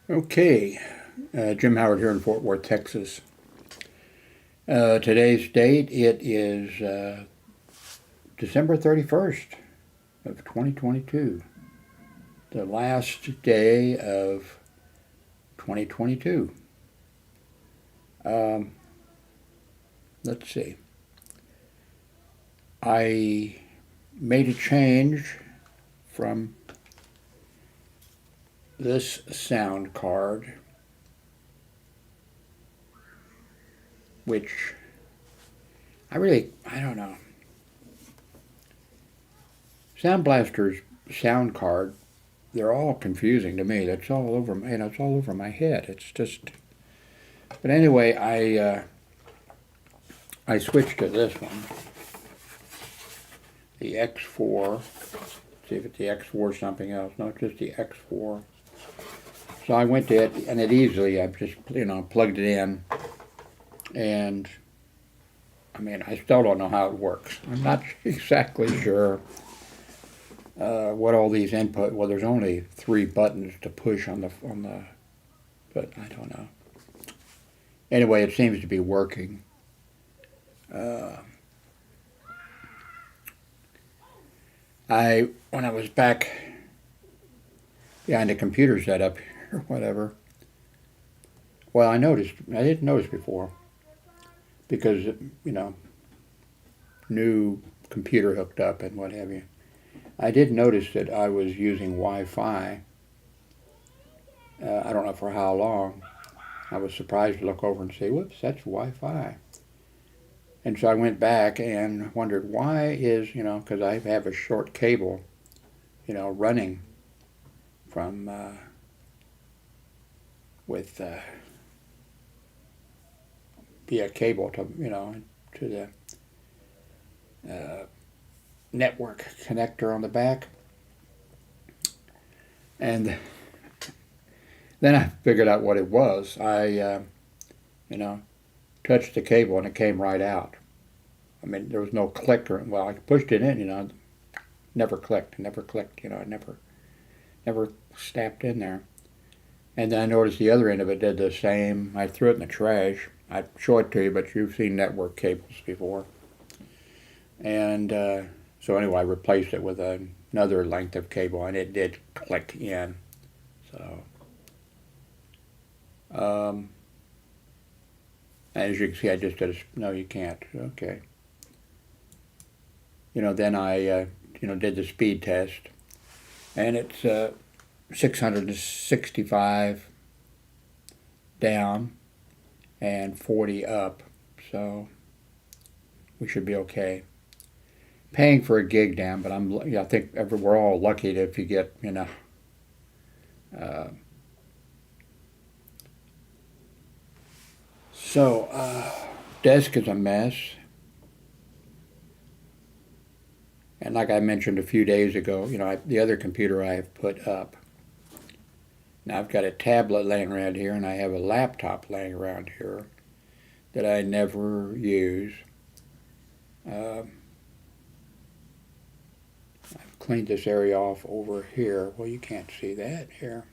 Okay, Jim Howard here in Fort Worth, Texas. Today's date, it is December 31st of 2022, the last day of 2022. Um, let's see. I made a change from this sound card, which I don't know. SoundBlaster's sound card, they're all confusing to me. That's all over, it's all over my head. It's just, but anyway, I switched to this one, the X4. See if it's the X4 or something else. No, it's just the X4. So I went to it, and I just, plugged it in, and I still don't know how it works. I'm not exactly sure what all these well, there's only 3 buttons to push on the, but I don't know. Anyway, it seems to be working. When I was back behind the computer setup or whatever, well, I didn't notice before, because, new computer hooked up and what have you. I did notice that I was using Wi-Fi. I don't know for how long. I was surprised to look over and say, whoops, that's Wi-Fi. And so I went back and wondered why is, because I have a short cable, running from, via cable to, to the network connector on the back. And then I figured out what it was. I, touched the cable and it came right out. There was no click I pushed it in, never clicked, it never snapped in there. And then I noticed the other end of it did the same. I threw it in the trash. I'd show it to you, but you've seen network cables before. And so anyway, I replaced it with another length of cable, and it did click in. So, as you can see, I just did no, you can't. Okay. Then I, did the speed test, and it's 665 down and 40 up, so we should be okay. Paying for a gig down, but I think we're all lucky if you get, desk is a mess. And like I mentioned a few days ago, the other computer I have put up. Now I've got a tablet laying around here, and I have a laptop laying around here that I never use. I've cleaned this area off over here. Well, you can't see that here.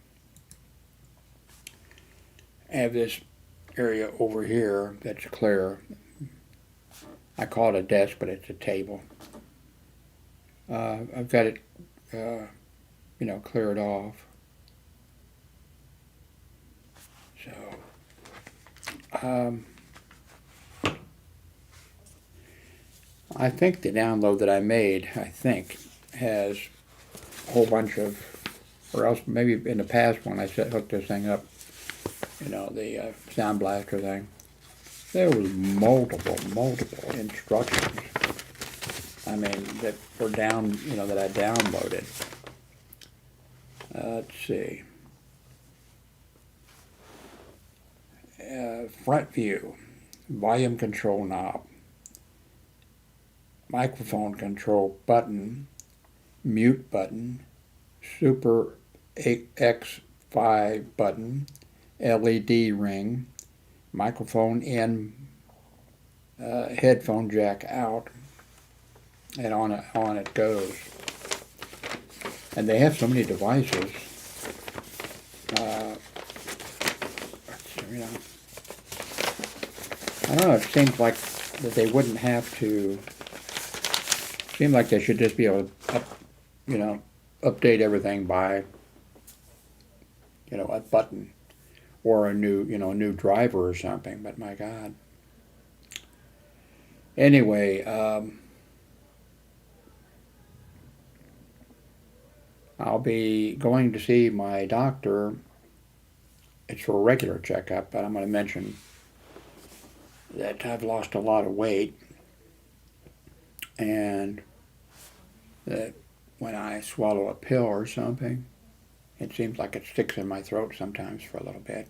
I have this area over here that's clear. I call it a desk, but it's a table. I've got it, cleared off. So, I think the download that I made, has a whole bunch of, or else maybe in the past when I hooked this thing up, the SoundBlaster thing, there was multiple instructions. That were that I downloaded. Let's see. Front view, volume control knob, microphone control button, mute button, Super X5 button, LED ring, microphone in, headphone jack out, and on it goes. And they have so many devices. you know. I don't know, it seems like that they wouldn't have to, seem like they should just be able to, you know, update everything by, you know, a button or a new, you know, a new driver or something, but my God. Anyway, I'll be going to see my doctor. It's for a regular checkup, but I'm going to mention that I've lost a lot of weight, and that when I swallow a pill or something, it seems like it sticks in my throat sometimes for a little bit.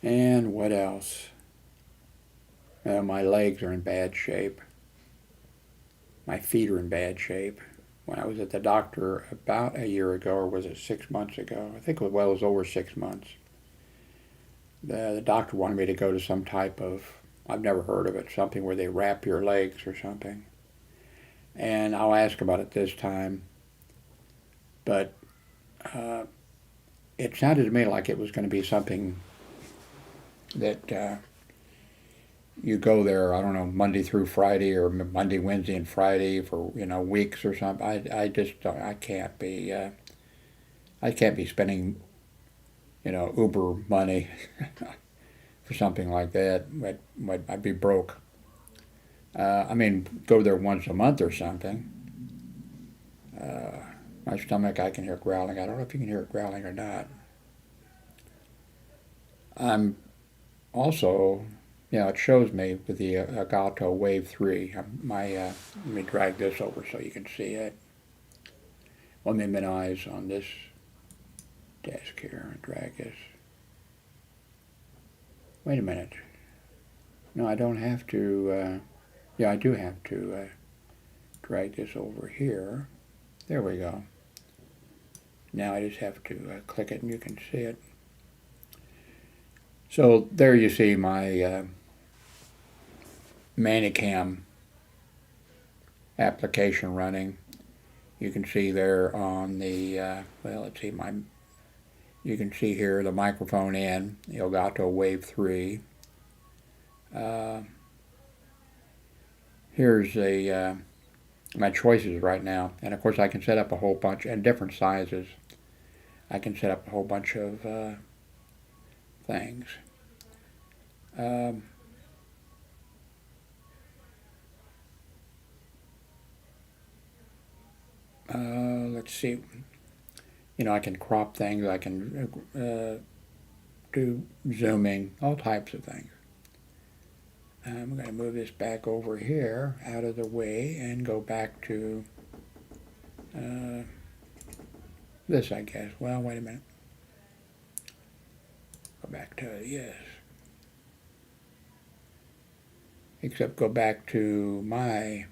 And what else? My legs are in bad shape. My feet are in bad shape. When I was at the doctor about a year ago, or was it 6 months ago? I think it was over 6 months. The doctor wanted me to go to some type of, I've never heard of it, something where they wrap your legs or something. And I'll ask about it this time. But it sounded to me like it was going to be something that you go there, I don't know, Monday through Friday or Monday, Wednesday, and Friday for, you know, weeks or something. I just don't, I can't be spending, you know, Uber money for something like that. I'd be broke. I mean, go there once a month or something. My stomach, I can hear growling. I don't know if you can hear it growling or not. I'm also, you know, it shows me with the Elgato Wave 3. Let me drag this over so you can see it. Let me minimize on this desk here and drag this. Wait a minute. No, I don't have to, yeah, I do have to drag this over here. There we go. Now I just have to click it and you can see it. So there you see my Manicam application running. You can see there on the, well, let's see, you can see here the microphone in, the Elgato Wave 3. Here's my choices right now. And of course I can set up a whole bunch, and different sizes. I can set up a whole bunch of things. Let's see. You know, I can crop things. I can do zooming, all types of things. I'm going to move this back over here, out of the way, and go back to this, I guess. Well, wait a minute. Go back to yes. Except go back to my,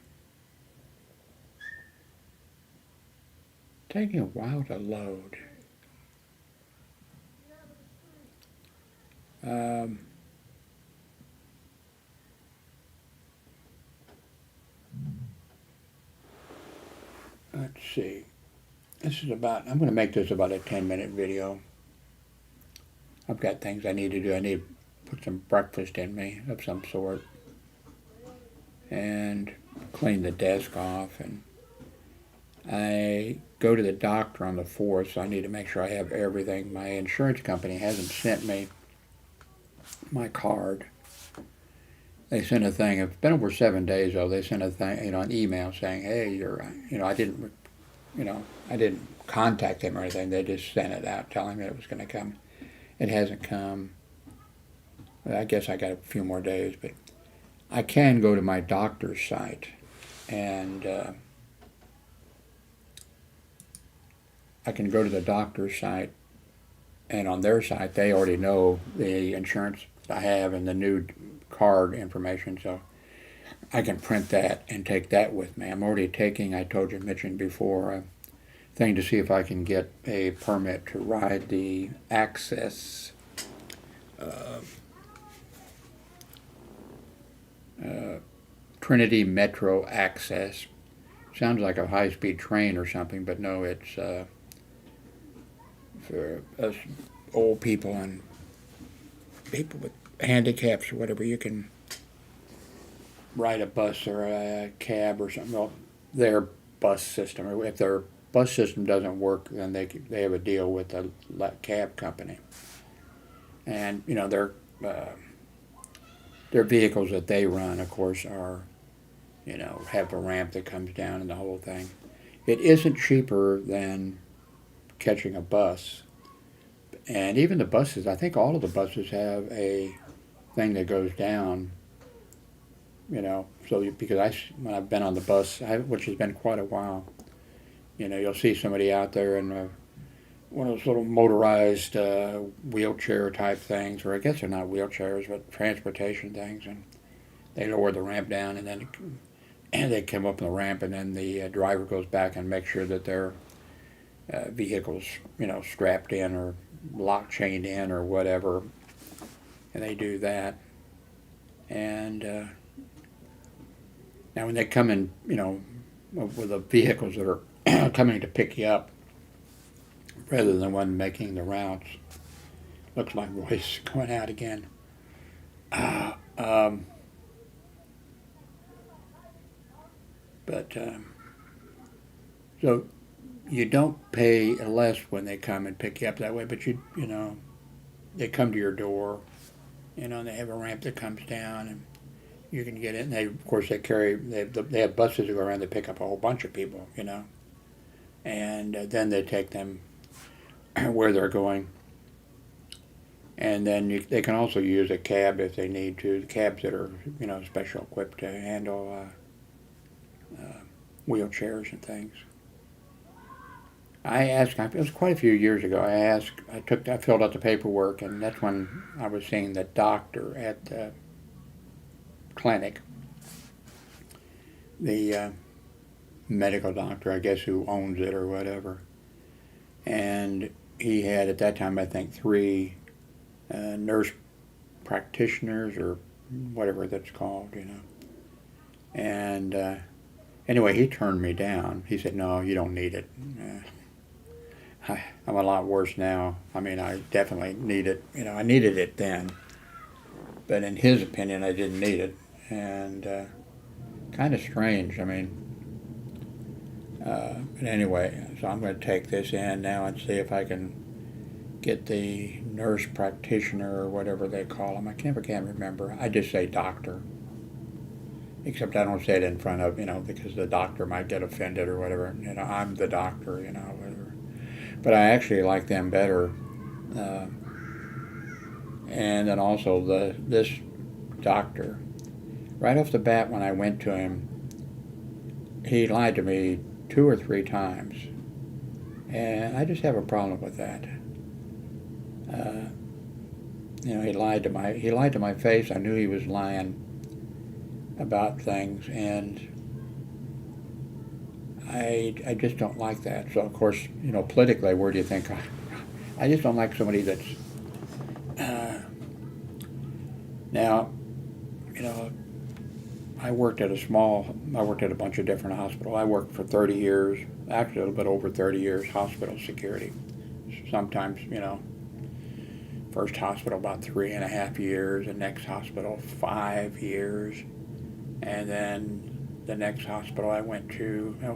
taking a while to load. Let's see. This is about, I'm going to make this about a 10-minute video. I've got things I need to do. I need to put some breakfast in me of some sort. And clean the desk off. And I go to the doctor on the 4th, so I need to make sure I have everything. My insurance company hasn't sent me my card. They sent a thing, it's been over 7 days though, they sent a thing, you know, an email saying, hey, I didn't contact them or anything, they just sent it out telling me it was going to come. It hasn't come. I guess I got a few more days, but I can go to my doctor's site and I can go to the doctor's site, and on their site they already know the insurance I have and the new card information, so I can print that and take that with me. I'm already taking, I mentioned before, a thing to see if I can get a permit to ride the Access Trinity Metro Access. Sounds like a high-speed train or something, but no, it's for us old people and people with handicaps or whatever, you can ride a bus or a cab or something. Well, their bus system, or if their bus system doesn't work, then they have a deal with the cab company. And, you know, their vehicles that they run, of course, are, you know, have a ramp that comes down and the whole thing. It isn't cheaper than catching a bus. And even the buses, I think all of the buses have a thing that goes down, you know. So because when I've been on the bus, which has been quite a while, you know, you'll see somebody out there in one of those little motorized wheelchair type things, or I guess they're not wheelchairs, but transportation things, and they lower the ramp down, and then they come up the ramp, and then the driver goes back and makes sure that their vehicle's, you know, strapped in or lock chained in or whatever, and they do that. And now when they come in, you know, with the vehicles that are coming to pick you up, rather than one making the routes, looks like voice going out again. So you don't pay less when they come and pick you up that way, but you know, they come to your door, you know, and they have a ramp that comes down, and you can get in. They, of course, they have buses that go around that pick up a whole bunch of people, you know, and then they take them where they're going. And then they can also use a cab if they need to. The cabs that are, you know, special equipped to handle wheelchairs and things. It was quite a few years ago, I filled out the paperwork, and that's when I was seeing the doctor at the clinic, the medical doctor, I guess, who owns it or whatever. And he had, at that time, I think 3 nurse practitioners, or whatever that's called, you know. And anyway, he turned me down. He said, "No, you don't need it." I'm a lot worse now. I mean, I definitely need it. You know, I needed it then. But in his opinion, I didn't need it. And kind of strange. I mean, but anyway, so I'm going to take this in now and see if I can get the nurse practitioner or whatever they call them. I can't remember. I just say doctor. Except I don't say it in front of, you know, because the doctor might get offended or whatever. You know, I'm the doctor, you know, whatever. But I actually like them better. And then also this doctor, right off the bat when I went to him, he lied to me 2 or 3 times. And I just have a problem with that. You know, he lied to my face. I knew he was lying about things, and I just don't like that. So of course, you know, politically, where do you think I just don't like somebody that's now, you know, I worked at a bunch of different hospitals. I worked for 30 years, actually a little bit over 30 years, hospital security. Sometimes, you know, first hospital about 3.5 years, the next hospital 5 years, and then the next hospital I went to, then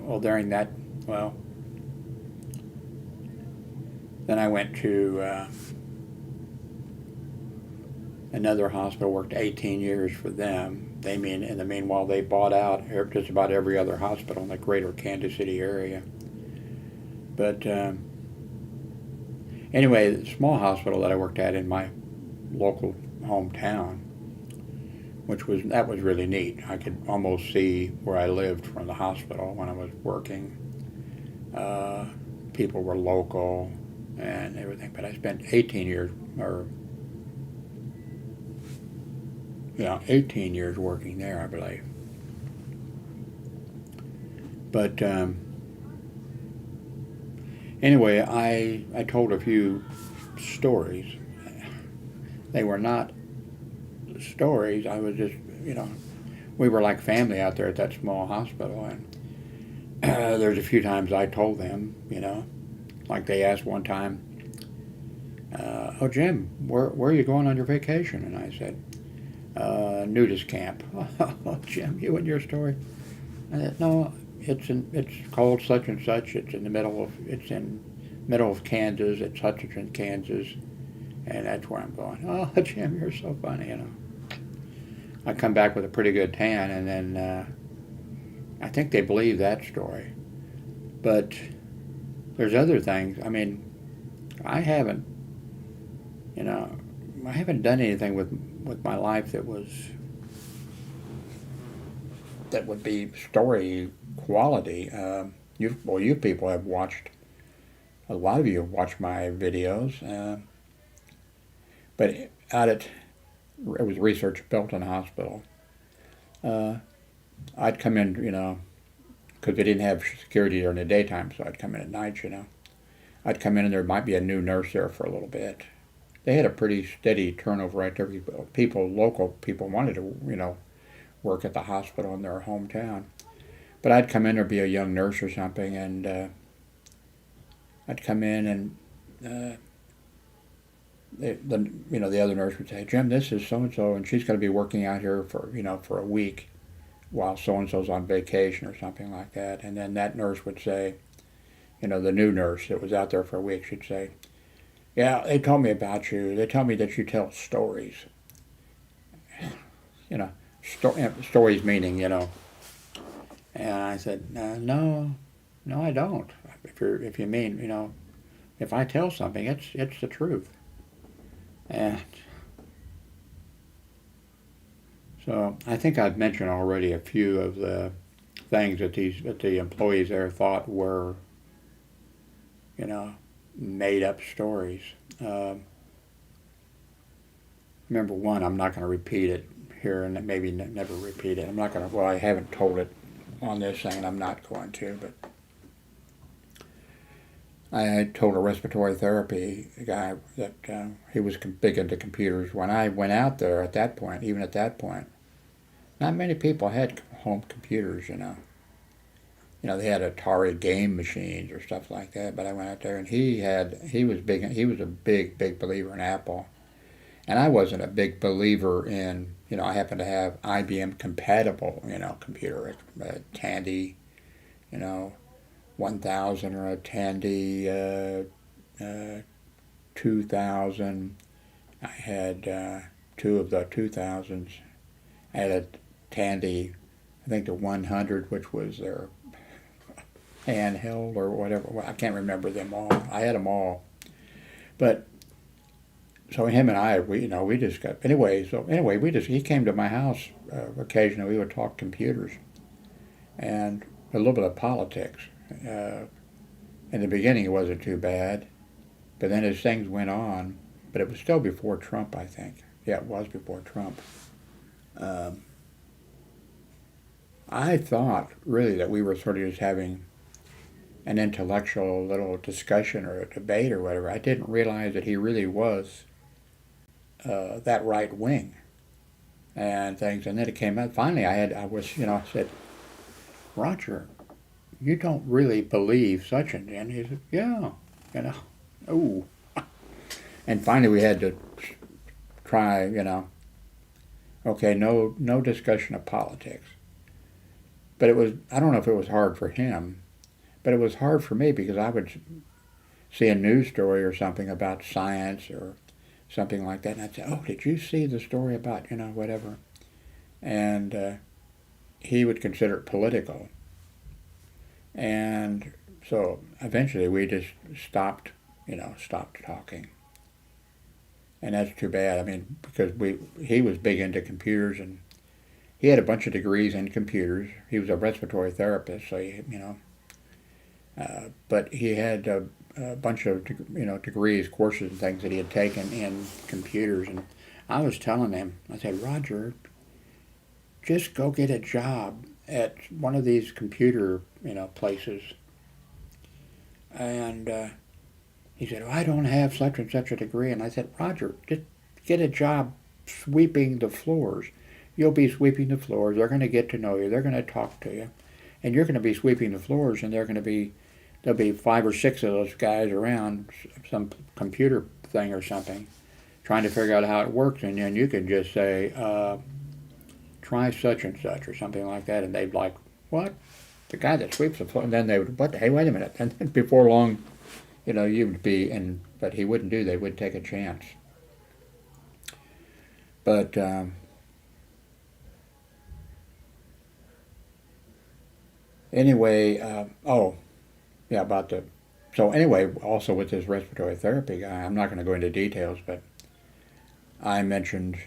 I went to another hospital, worked 18 years for them. In the meanwhile, they bought out just about every other hospital in the greater Kansas City area. But anyway, the small hospital that I worked at in my local hometown, that was really neat. I could almost see where I lived from the hospital when I was working. People were local and everything, but I spent 18 years working there, I believe. But anyway, I told a few stories. They were not stories. I was just, you know, we were like family out there at that small hospital, and there's a few times I told them, you know, like they asked one time, "Oh, Jim, where are you going on your vacation?" And I said, "Nudist camp." "Oh, Jim, you and your story." I said, "No, it's called such and such. It's in middle of Kansas. It's Hutchinson, Kansas, and that's where I'm going." "Oh, Jim, you're so funny, you know." I come back with a pretty good tan, and then I think they believe that story. But there's other things. I mean, I haven't, you know, I haven't done anything with my life that would be story quality. You people have watched. A lot of you have watched my videos, but it was research at Belton Hospital. I'd come in, because they didn't have security during the daytime, so I'd come in at night, I'd come in and there might be a new nurse there for a little bit. They had a pretty steady turnover right there. Local people wanted to, work at the hospital in their hometown. But I'd come in, there'd be a young nurse or something, and I'd come in and the other nurse would say, "Jim, this is so-and-so, and she's going to be working out here for a week while so-and-so's on vacation," or something like that. And then that nurse would say, the new nurse that was out there for a week, she'd say, "Yeah, they told me about you. They tell me that you tell stories." Stories meaning, And I said, "No, I don't. If you mean, if I tell something, it's the truth." And so I think I've mentioned already a few of the things that the employees there thought were, made up stories. Remember one, I'm not going to repeat it here, and maybe never repeat it. I'm not going to. Well, I haven't told it on this thing, and I'm not going to. But I told a respiratory therapy guy that he was big into computers. When I went out there at that point, not many people had home computers, they had Atari game machines or stuff like that. But I went out there, and he was a big believer in Apple, and I wasn't a big believer in. I happened to have IBM compatible, computer, Tandy, 1000 or a Tandy 2000. I had two of the 2000s. I had a Tandy, I think the 100, which was their handheld or whatever. Well, I can't remember them all. I had them all. But so him and I, we just got, he came to my house occasionally. We would talk computers and a little bit of politics. In the beginning, it wasn't too bad, but then as things went on, but it was still before Trump, I think. Yeah, it was before Trump. I thought really that we were sort of just having an intellectual little discussion or a debate or whatever. I didn't realize that he really was that right wing and things. And then it came out. Finally, I said, "Roger, you don't really believe such and," and he said, "Yeah, oh." And finally we had to try, okay, no discussion of politics. But I don't know if it was hard for him, but it was hard for me because I would see a news story or something about science or something like that, and I'd say, "Oh, did you see the story about, whatever?" And he would consider it political. And so eventually we just stopped talking. And that's too bad. I mean, because he was big into computers, and he had a bunch of degrees in computers. He was a respiratory therapist, so but he had a bunch of degrees, courses, and things that he had taken in computers. And I was telling him, I said, "Roger, just go get a job at one of these computer places." And he said, "Oh, I don't have such and such a degree." And I said, "Roger, just get a job sweeping the floors. You'll be sweeping the floors. They're going to get to know you. They're going to talk to you. And you're going to be sweeping the floors, and there'll be 5 or 6 of those guys around some computer thing or something. trying to figure out how it works, and then you could just say, try such and such or something like that, and they'd be like, what? The guy that sweeps the floor, and then they would, what? Hey, wait a minute. And then before long, you'd be, but he wouldn't do, they would take a chance. But, anyway, so anyway, also with this respiratory therapy guy, I'm not going to go into details, but I mentioned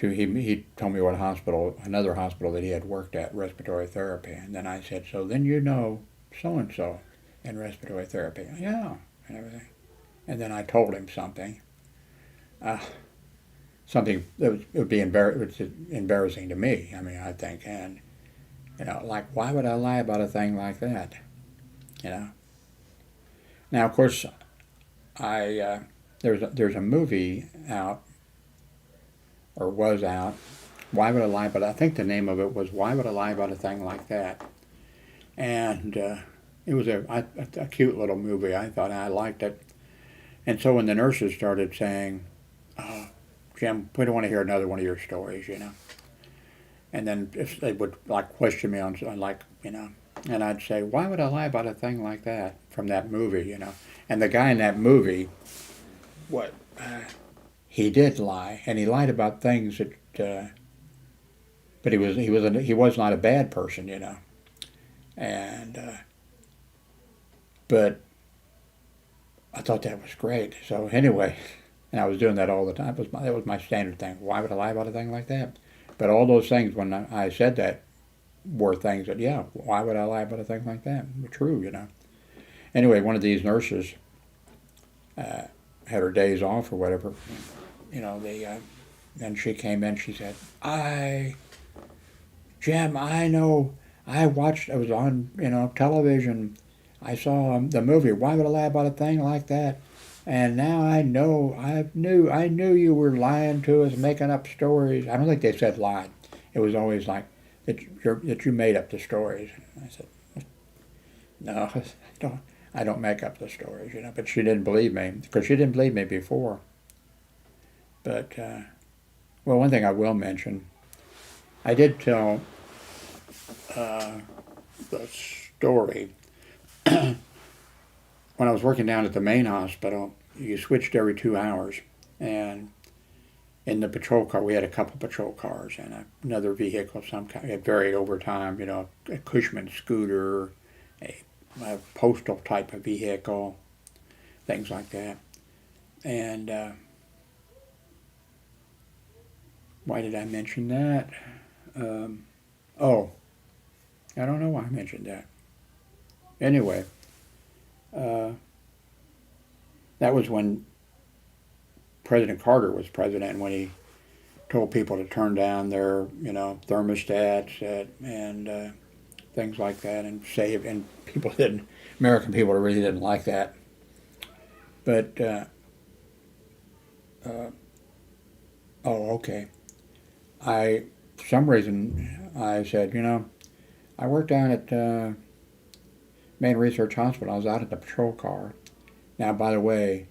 he told me what another hospital that he had worked at, respiratory therapy, and then I said, so then so-and-so in respiratory therapy. Yeah, and everything. And then I told him something that would be embarrassing to me, I think, and, like, why would I lie about a thing like that, Now, of course, there's a movie out, or was out, Why Would I Lie About It? I think the name of it was Why Would I Lie About a Thing Like That? And it was a cute little movie. I thought I liked it. And so when the nurses started saying, Jim, we don't want to hear another one of your stories, And then if they would question me on and I'd say, why would I lie about a thing like that from that movie, And the guy in that movie, he did lie, and he lied about things that, but he was not a bad person, And, but I thought that was great. So anyway, and I was doing that all the time. That was my standard thing. Why would I lie about a thing like that? But all those things, when I said that, were things that, why would I lie about a thing like that? True, Anyway, one of these nurses had her days off or whatever, then she came in, she said, Jim, I know, I was on, television, I saw the movie, Why Would I Lie About a Thing Like That? And now I knew you were lying to us, making up stories. I don't think they said lied. It was always like, that you made up the stories. I said, no, I don't make up the stories, But she didn't believe me, because she didn't believe me before. But, one thing I will mention, I did tell the story. When I was working down at the main hospital, you switched every 2 hours, and in the patrol car, we had a couple patrol cars and another vehicle of some kind. It varied over time, a Cushman scooter, a postal type of vehicle, things like that. And why did I mention that? I don't know why I mentioned that. Anyway, that was when President Carter was president, when he told people to turn down their, thermostats and things like that, and save. And American people really didn't like that. But okay. For some reason, I said, I worked down at Main Research Hospital. I was out at the patrol car. Now, by the way,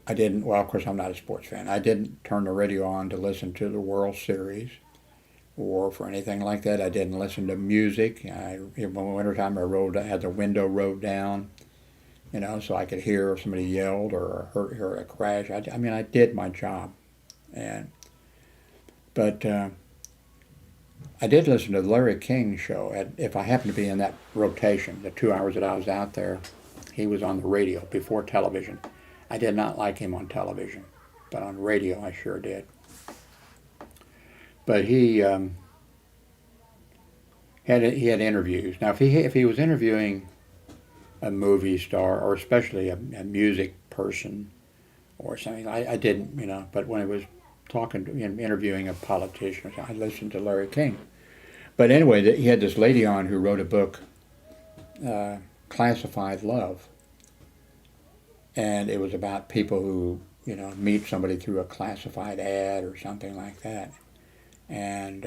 of course I'm not a sports fan. I didn't turn the radio on to listen to the World Series or for anything like that. I didn't listen to music. In the wintertime, I had the window rolled down, so I could hear if somebody yelled or hear a crash. I did my job. But I did listen to the Larry King show. If I happened to be in that rotation, the 2 hours that I was out there, he was on the radio before television. I did not like him on television, but on radio I sure did. But he had interviews. Now, if he was interviewing a movie star, or especially a music person or something, I didn't, But when it was interviewing a politician, I listened to Larry King. But anyway, he had this lady on who wrote a book, Classified Love. And it was about people who, meet somebody through a classified ad or something like that. And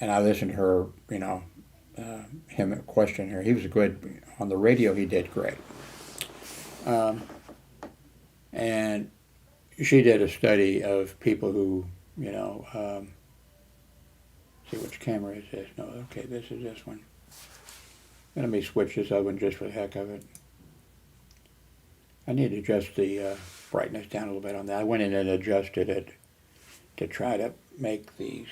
I listened to her, him question her. He was good. On the radio, he did great. And she did a study of people who, see which camera is this? No, okay, this is this one. Let me switch this other one just for the heck of it. I need to adjust the brightness down a little bit on that. I went in and adjusted it to try to make these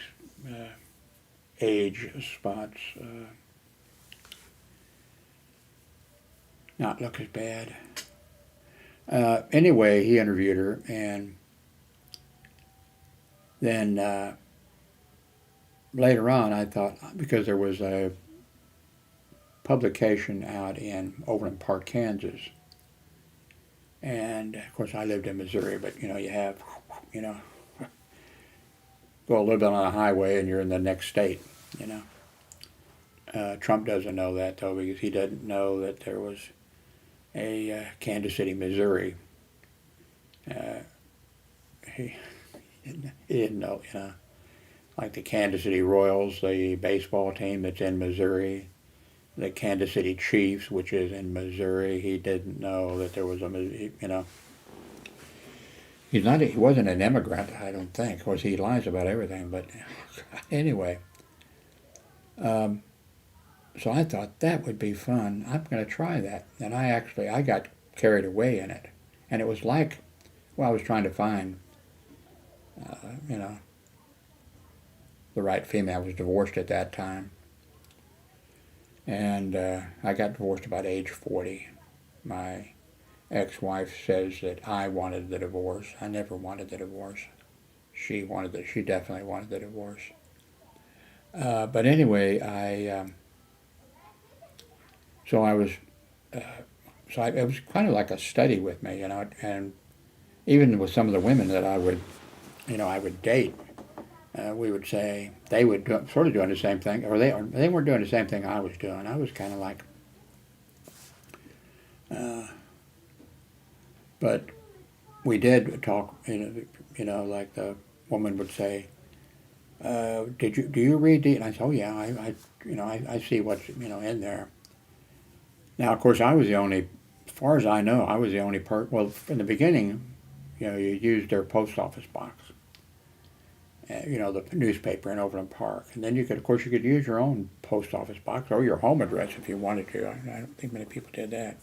age spots not look as bad. Anyway, he interviewed her, and then later on I thought, because there was a publication out in Overland Park, Kansas, and of course I lived in Missouri, but you have, go a little bit on a highway and you're in the next state, Trump doesn't know that though, because he doesn't know that there was a Kansas City, Missouri. He didn't know, like the Kansas City Royals, the baseball team that's in Missouri, the Kansas City Chiefs, which is in Missouri. He didn't know that there was he wasn't an immigrant, I don't think. Of course, he lies about everything, but anyway. So I thought that would be fun. I'm going to try that. And I got carried away in it. And it was like, I was trying to find, the right female. I was divorced at that time. And I got divorced about age 40. My ex-wife says that I wanted the divorce. I never wanted the divorce. She definitely wanted the divorce. But anyway, it was kind of like a study with me, and even with some of the women that I would date, we would say they would sort of doing the same thing, or they weren't doing the same thing I was doing. I was kind of like, but we did talk, like the woman would say, do you read the? And I said, oh yeah, I see what's in there. Now, of course, I was the only, as far as I know, I was the only person. Well, in the beginning, you used their post office box, the newspaper in Overland Park, and then you could use your own post office box or your home address if you wanted to. I don't think many people did that,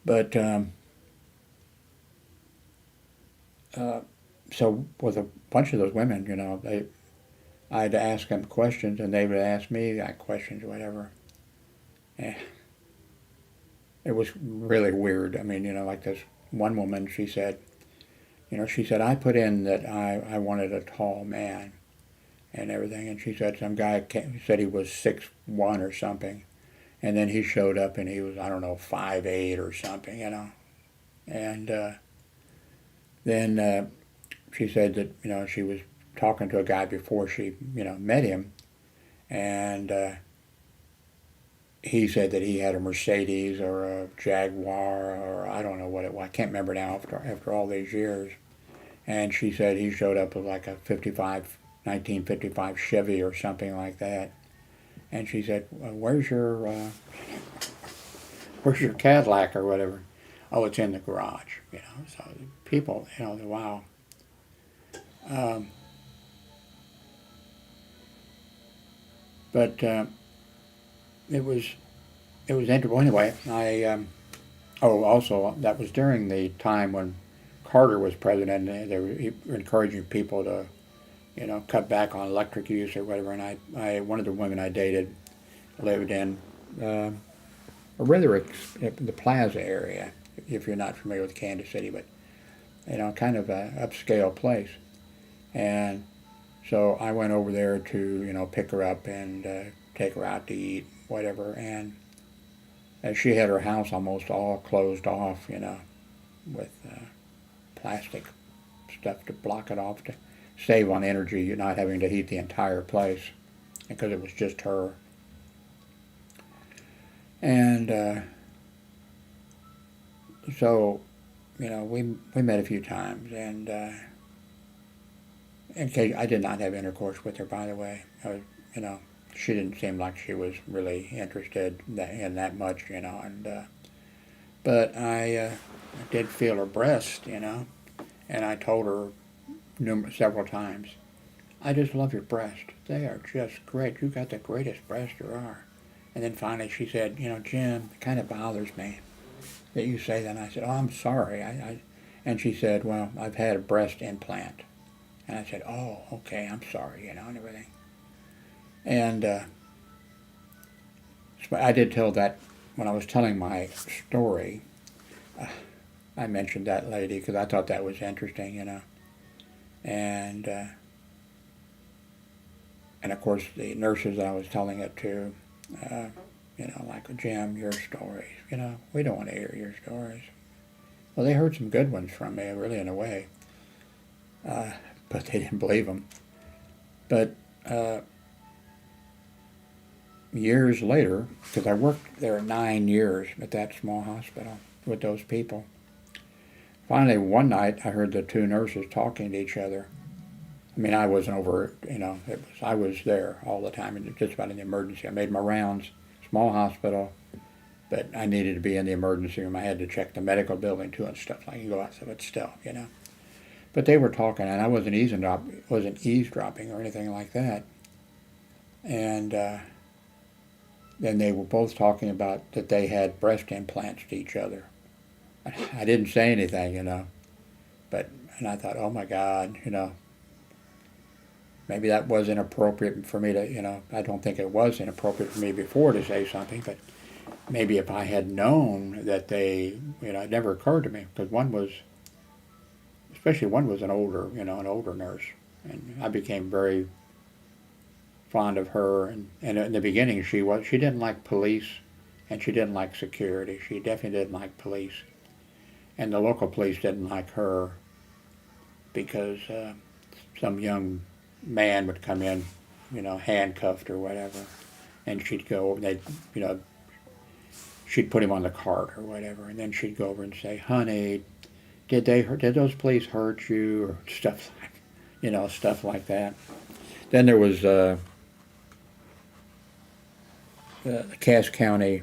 but so with a bunch of those women, I'd ask them questions, and they would ask me questions or whatever. It was really weird. I mean, like this one woman, she said, I put in that I wanted a tall man and everything, and she said some guy said he was 6'1" or something, and then he showed up and he was, I don't know, 5'8" or something, and then she said that, she was talking to a guy before she, met him, and he said that he had a Mercedes or a Jaguar or I don't know what it was. I can't remember now after all these years. And she said he showed up with like a 1955 Chevy or something like that. And she said, where's your Cadillac or whatever? Oh, it's in the garage, So people, wow. But it was interesting. Anyway, also that was during the time when Carter was president, and they were encouraging people to, cut back on electric use or whatever. And one of the women I dated lived in the Plaza area, if you're not familiar with Kansas City, but kind of a upscale place. And so I went over there to pick her up and take her out to eat, whatever. And she had her house almost all closed off, with plastic stuff to block it off to save on energy, not having to heat the entire place, because it was just her. And so, we met a few times, and I did not have intercourse with her, by the way. She didn't seem like she was really interested in that much, and But I did feel her breast, and I told her several times, I just love your breast. They are just great. You got the greatest breasts there are. And then finally she said, Jim, it kind of bothers me that you say that. And I said, oh, I'm sorry. And she said, well, I've had a breast implant. And I said, oh, okay, I'm sorry, and everything. And so I did tell that when I was telling my story. I mentioned that lady because I thought that was interesting, And of course the nurses I was telling it to, like, Jim, your stories, we don't want to hear your stories. Well, they heard some good ones from me, really, in a way. But they didn't believe them. But years later, because I worked there 9 years at that small hospital with those people, finally one night I heard the two nurses talking to each other. I mean, I wasn't over, I was there all the time, just about in the emergency. I made my rounds, small hospital, but I needed to be in the emergency room. I had to check the medical building too and stuff like you go out, but still, But they were talking, and I wasn't eavesdropping or anything like that. And then they were both talking about that they had breast implants to each other. I didn't say anything, and I thought, oh my God, maybe that was inappropriate for me to, I don't think it was inappropriate for me before to say something, but maybe if I had known that they, it never occurred to me, because especially one was an older nurse, and I became very fond of her, and in the beginning she didn't like police, and she didn't like security. She definitely didn't like police, and the local police didn't like her because some young man would come in, handcuffed or whatever, and she'd go over, she'd put him on the cart or whatever, and then she'd go over and say, honey, did those police hurt you, or stuff like that. Then there was the Cass County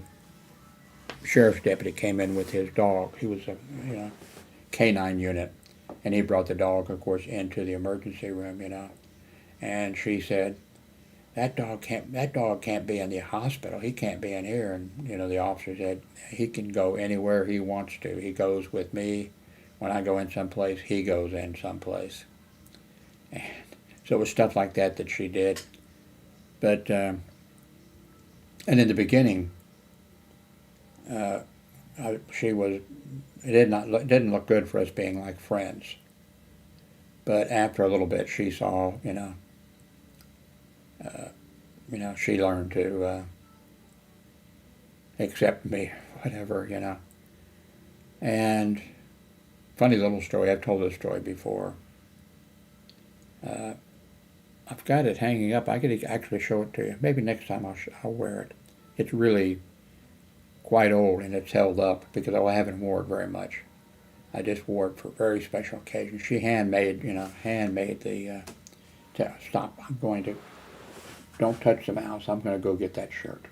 Sheriff's deputy came in with his dog. He was a canine unit, and he brought the dog, of course, into the emergency room, and she said, that dog can't be in the hospital. He can't be in here. And the officer said, he can go anywhere he wants to. He goes with me. When I go in someplace, he goes in someplace. And so it was stuff like that she did. But and in the beginning, it didn't look good for us being like friends. But after a little bit, she saw, she learned to accept me, whatever, And funny little story, I've told this story before. I've got it hanging up. I could actually show it to you. Maybe next time I'll wear it. It's really quite old, and it's held up because I haven't worn it very much. I just wore it for very special occasions. She handmade the, stop, don't touch the mouse, I'm going to go get that shirt.